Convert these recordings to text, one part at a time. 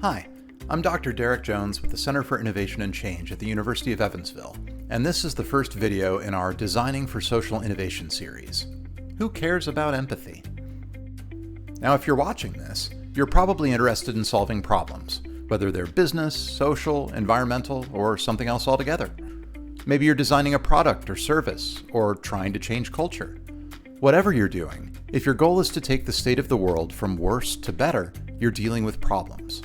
Hi, I'm Dr. Derek Jones with the Center for Innovation and Change at the University of Evansville, and this is the first video in our Designing for Social Innovation series. Who cares about empathy? Now, if you're watching this, you're probably interested in solving problems, whether they're business, social, environmental, or something else altogether. Maybe you're designing a product or service, or trying to change culture. Whatever you're doing, if your goal is to take the state of the world from worse to better, you're dealing with problems.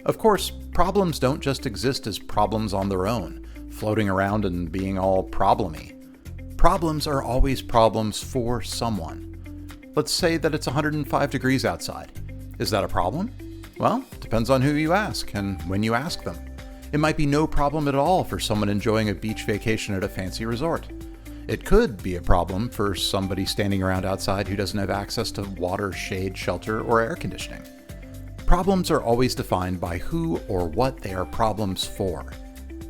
Of course, problems don't just exist as problems on their own, floating around and being all problem-y. Problems are always problems for someone. Let's say that it's 105 degrees outside. Is that a problem? Well, it depends on who you ask and when you ask them. It might be no problem at all for someone enjoying a beach vacation at a fancy resort. It could be a problem for somebody standing around outside who doesn't have access to water, shade, shelter, or air conditioning. Problems are always defined by who or what they are problems for.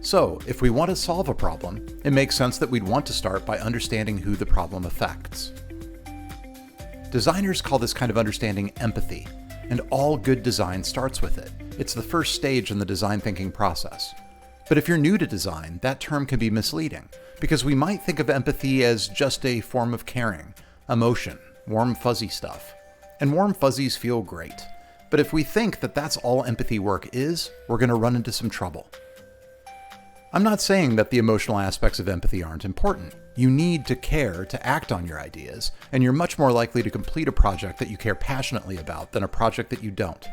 So, if we want to solve a problem, it makes sense that we'd want to start by understanding who the problem affects. Designers call this kind of understanding empathy, and all good design starts with it. It's the first stage in the design thinking process. But if you're new to design, that term can be misleading, because we might think of empathy as just a form of caring, emotion, warm fuzzy stuff. And warm fuzzies feel great. But if we think that that's all empathy work is, we're going to run into some trouble. I'm not saying that the emotional aspects of empathy aren't important. You need to care to act on your ideas, and you're much more likely to complete a project that you care passionately about than a project that you don't.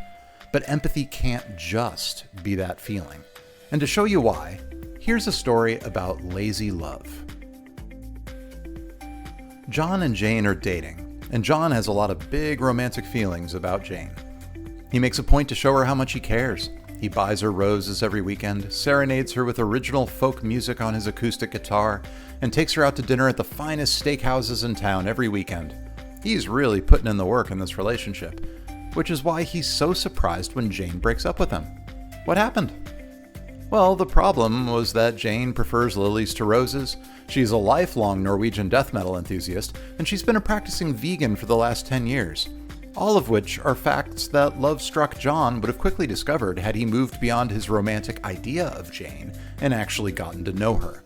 But empathy can't just be that feeling. And to show you why, here's a story about lazy love. John and Jane are dating, and John has a lot of big romantic feelings about Jane. He makes a point to show her how much he cares. He buys her roses every weekend, serenades her with original folk music on his acoustic guitar, and takes her out to dinner at the finest steakhouses in town every weekend. He's really putting in the work in this relationship, which is why he's so surprised when Jane breaks up with him. What happened? Well, the problem was that Jane prefers lilies to roses, she's a lifelong Norwegian death metal enthusiast, and she's been a practicing vegan for the last 10 years. All of which are facts that love-struck John would have quickly discovered had he moved beyond his romantic idea of Jane and actually gotten to know her.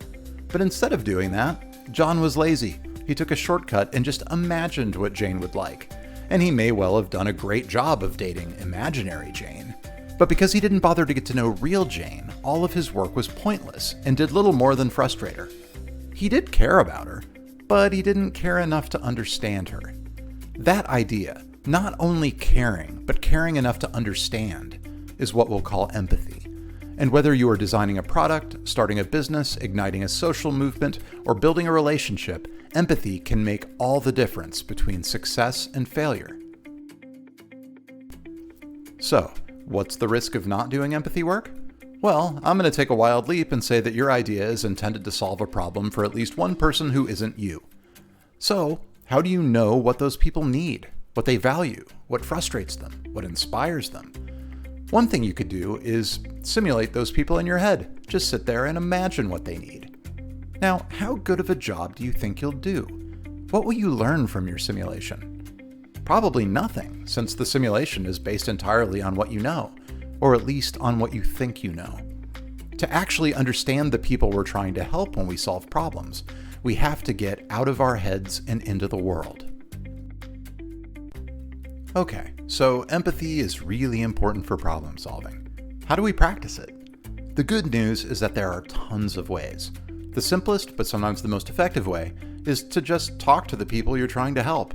But instead of doing that, John was lazy. He took a shortcut and just imagined what Jane would like. And he may well have done a great job of dating imaginary Jane. But because he didn't bother to get to know real Jane, all of his work was pointless and did little more than frustrate her. He did care about her, but he didn't care enough to understand her. That idea, not only caring, but caring enough to understand, is what we'll call empathy. And whether you are designing a product, starting a business, igniting a social movement, or building a relationship, empathy can make all the difference between success and failure. So, what's the risk of not doing empathy work? Well, I'm going to take a wild leap and say that your idea is intended to solve a problem for at least one person who isn't you. So, how do you know what those people need? What they value, what frustrates them, what inspires them? One thing you could do is simulate those people in your head. Just sit there and imagine what they need. Now, how good of a job do you think you'll do? What will you learn from your simulation? Probably nothing, since the simulation is based entirely on what you know, or at least on what you think you know. To actually understand the people we're trying to help when we solve problems, we have to get out of our heads and into the world. Okay, so empathy is really important for problem solving. How do we practice it? The good news is that there are tons of ways. The simplest, but sometimes the most effective way, is to just talk to the people you're trying to help.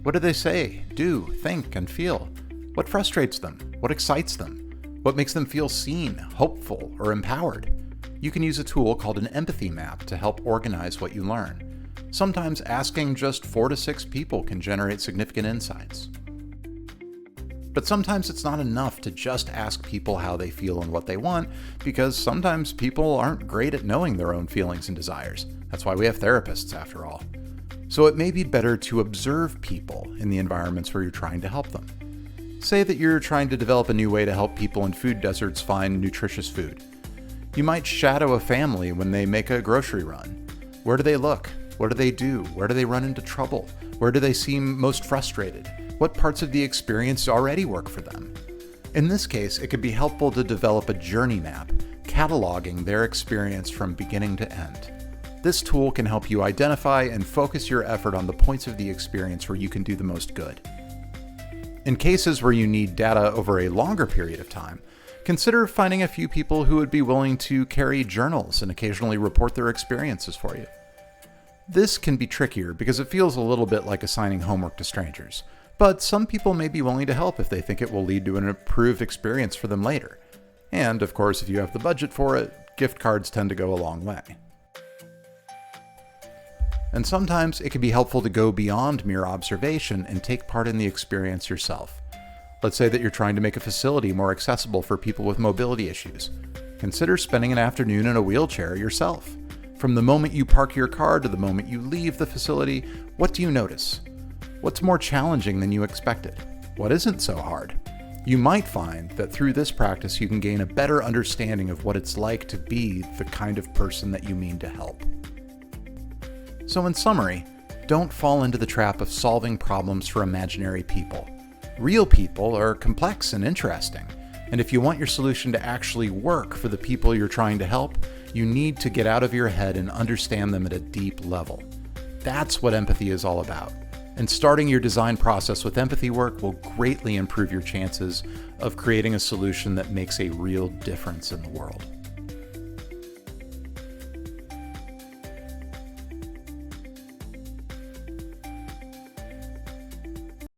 What do they say, do, think, and feel? What frustrates them? What excites them? What makes them feel seen, hopeful, or empowered? You can use a tool called an empathy map to help organize what you learn. Sometimes asking just 4 to 6 people can generate significant insights. But sometimes it's not enough to just ask people how they feel and what they want, because sometimes people aren't great at knowing their own feelings and desires. That's why we have therapists, after all. So it may be better to observe people in the environments where you're trying to help them. Say that you're trying to develop a new way to help people in food deserts find nutritious food. You might shadow a family when they make a grocery run. Where do they look? What do they do? Where do they run into trouble? Where do they seem most frustrated? What parts of the experience already work for them? In this case, it could be helpful to develop a journey map, cataloging their experience from beginning to end. This tool can help you identify and focus your effort on the points of the experience where you can do the most good. In cases where you need data over a longer period of time, consider finding a few people who would be willing to carry journals and occasionally report their experiences for you. This can be trickier because it feels a little bit like assigning homework to strangers, but some people may be willing to help if they think it will lead to an improved experience for them later. And of course, if you have the budget for it, gift cards tend to go a long way. And sometimes it can be helpful to go beyond mere observation and take part in the experience yourself. Let's say that you're trying to make a facility more accessible for people with mobility issues. Consider spending an afternoon in a wheelchair yourself. From the moment you park your car to the moment you leave the facility, what do you notice? What's more challenging than you expected? What isn't so hard? You might find that through this practice you can gain a better understanding of what it's like to be the kind of person that you mean to help. So in summary, don't fall into the trap of solving problems for imaginary people. Real people are complex and interesting, and if you want your solution to actually work for the people you're trying to help, you need to get out of your head and understand them at a deep level. That's what empathy is all about. And starting your design process with empathy work will greatly improve your chances of creating a solution that makes a real difference in the world.